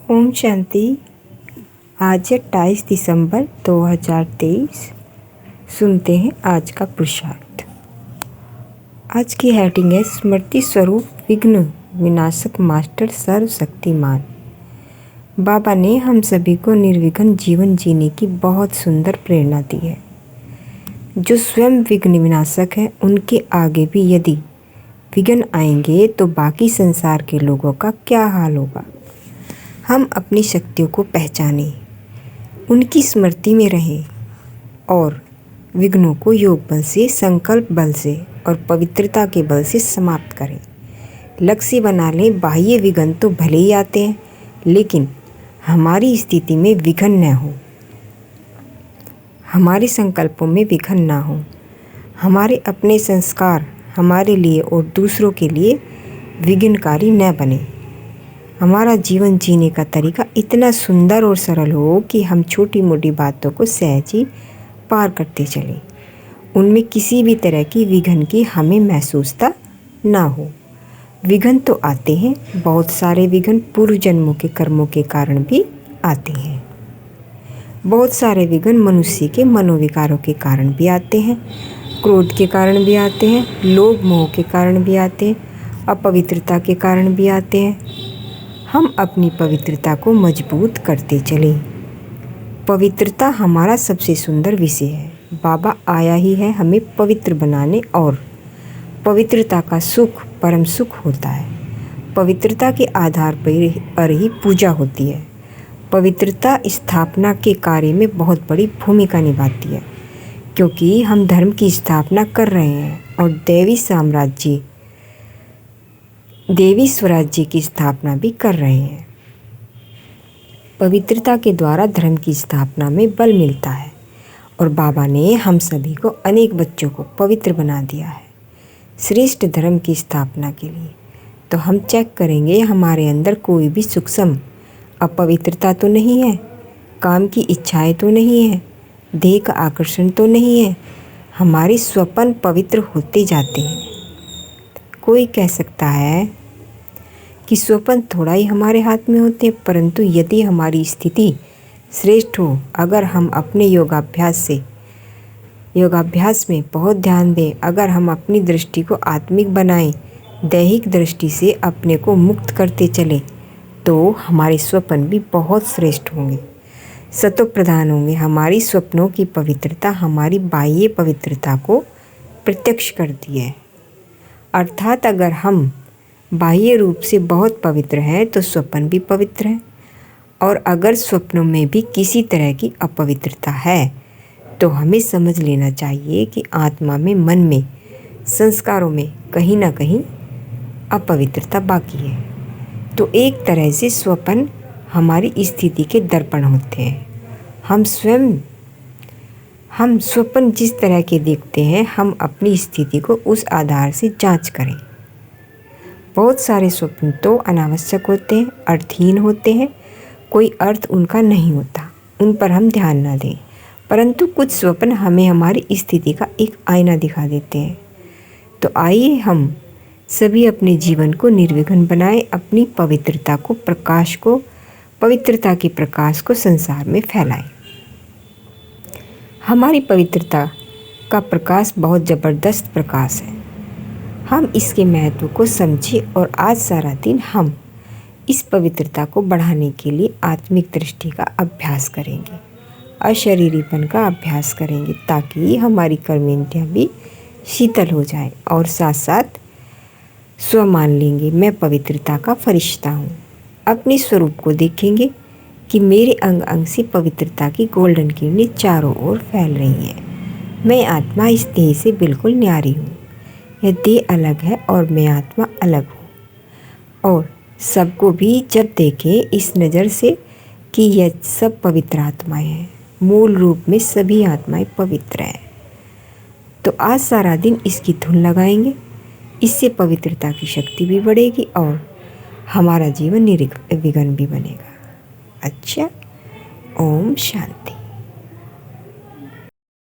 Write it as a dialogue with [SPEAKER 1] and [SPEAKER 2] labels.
[SPEAKER 1] ओम शांति। आज है 28 दिसंबर 2023। सुनते हैं आज का पुरुषार्थ। आज की हेडिंग है स्मृति स्वरूप विघ्न विनाशक मास्टर सर्वशक्तिमान। बाबा ने हम सभी को निर्विघ्न जीवन जीने की बहुत सुंदर प्रेरणा दी है। जो स्वयं विघ्न विनाशक है, उनके आगे भी यदि विघ्न आएंगे तो बाकी संसार के लोगों का क्या हाल होगा। हम अपनी शक्तियों को पहचानें, उनकी स्मृति में रहें और विघ्नों को योग बल से, संकल्प बल से और पवित्रता के बल से समाप्त करें। लक्ष्य बना लें, बाह्य विघ्न तो भले ही आते हैं, लेकिन हमारी स्थिति में विघ्न न हो, हमारे संकल्पों में विघ्न ना हो, हमारे अपने संस्कार हमारे लिए और दूसरों के लिए विघ्नकारी न बने। हमारा जीवन जीने का तरीका इतना सुंदर और सरल हो कि हम छोटी मोटी बातों को सहज ही पार करते चलें। उनमें किसी भी तरह की विघ्न की हमें महसूसता ना हो। विघ्न तो आते हैं, बहुत सारे विघ्न पूर्व जन्मों के कर्मों के कारण भी आते हैं। बहुत सारे विघ्न मनुष्य के मनोविकारों के कारण भी आते हैं, क्रोध के कारण भी आते हैं, लोभ मोह के कारण भी आते हैं, अपवित्रता के कारण भी आते हैं। हम अपनी पवित्रता को मजबूत करते चलें। पवित्रता हमारा सबसे सुंदर विषय है। बाबा आया ही है हमें पवित्र बनाने, और पवित्रता का सुख परम सुख होता है। पवित्रता के आधार पर ही पूजा होती है। पवित्रता स्थापना के कार्य में बहुत बड़ी भूमिका निभाती है, क्योंकि हम धर्म की स्थापना कर रहे हैं और देवी स्वराज्य की स्थापना भी कर रहे हैं। पवित्रता के द्वारा धर्म की स्थापना में बल मिलता है, और बाबा ने हम सभी को अनेक बच्चों को पवित्र बना दिया है श्रेष्ठ धर्म की स्थापना के लिए। तो हम चेक करेंगे हमारे अंदर कोई भी सूक्ष्म अपवित्रता तो नहीं है, काम की इच्छाएं तो नहीं है, देह का आकर्षण तो नहीं है। हमारे स्वप्न पवित्र होते जाते हैं। कोई कह सकता है कि स्वप्न थोड़ा ही हमारे हाथ में होते हैं, परंतु यदि हमारी स्थिति श्रेष्ठ हो, अगर हम अपने योगाभ्यास में बहुत ध्यान दें, अगर हम अपनी दृष्टि को आत्मिक बनाएं, दैहिक दृष्टि से अपने को मुक्त करते चलें, तो हमारे स्वप्न भी बहुत श्रेष्ठ होंगे, सतो प्रधान होंगे। हमारी स्वप्नों की पवित्रता हमारी बाह्य पवित्रता को प्रत्यक्ष करती है। अर्थात अगर हम बाह्य रूप से बहुत पवित्र हैं तो स्वप्न भी पवित्र हैं, और अगर स्वप्नों में भी किसी तरह की अपवित्रता है तो हमें समझ लेना चाहिए कि आत्मा में, मन में, संस्कारों में कहीं ना कहीं अपवित्रता बाकी है। तो एक तरह से स्वप्न हमारी स्थिति के दर्पण होते हैं। हम स्वप्न जिस तरह के देखते हैं, हम अपनी स्थिति को उस आधार से जांच करें। बहुत सारे स्वप्न तो अनावश्यक होते हैं, अर्थहीन होते हैं, कोई अर्थ उनका नहीं होता, उन पर हम ध्यान ना दें। परंतु कुछ स्वप्न हमें हमारी स्थिति का एक आईना दिखा देते हैं। तो आइए हम सभी अपने जीवन को निर्विघ्न बनाएं, अपनी पवित्रता के प्रकाश को संसार में फैलाएं। हमारी पवित्रता का प्रकाश बहुत ज़बरदस्त प्रकाश है। हम इसके महत्व को समझें और आज सारा दिन हम इस पवित्रता को बढ़ाने के लिए आत्मिक दृष्टि का अभ्यास करेंगे, अशरीरीपन का अभ्यास करेंगे, ताकि हमारी कर्मेंद्रियां भी शीतल हो जाएं, और साथ साथ स्व मान लेंगे मैं पवित्रता का फरिश्ता हूँ। अपने स्वरूप को देखेंगे कि मेरे अंग अंग से पवित्रता की गोल्डन किरणें चारों ओर फैल रही हैं। मैं आत्मा इस देह से बिल्कुल न्यारी हूँ। यह देह अलग है और मैं आत्मा अलग हूँ। और सबको भी जब देखें इस नज़र से कि यह सब पवित्र आत्माएं हैं, मूल रूप में सभी आत्माएं पवित्र हैं। तो आज सारा दिन इसकी धुन लगाएंगे, इससे पवित्रता की शक्ति भी बढ़ेगी और हमारा जीवन निर्विघ्न भी बनेगा। अच्छा, ओम शांति।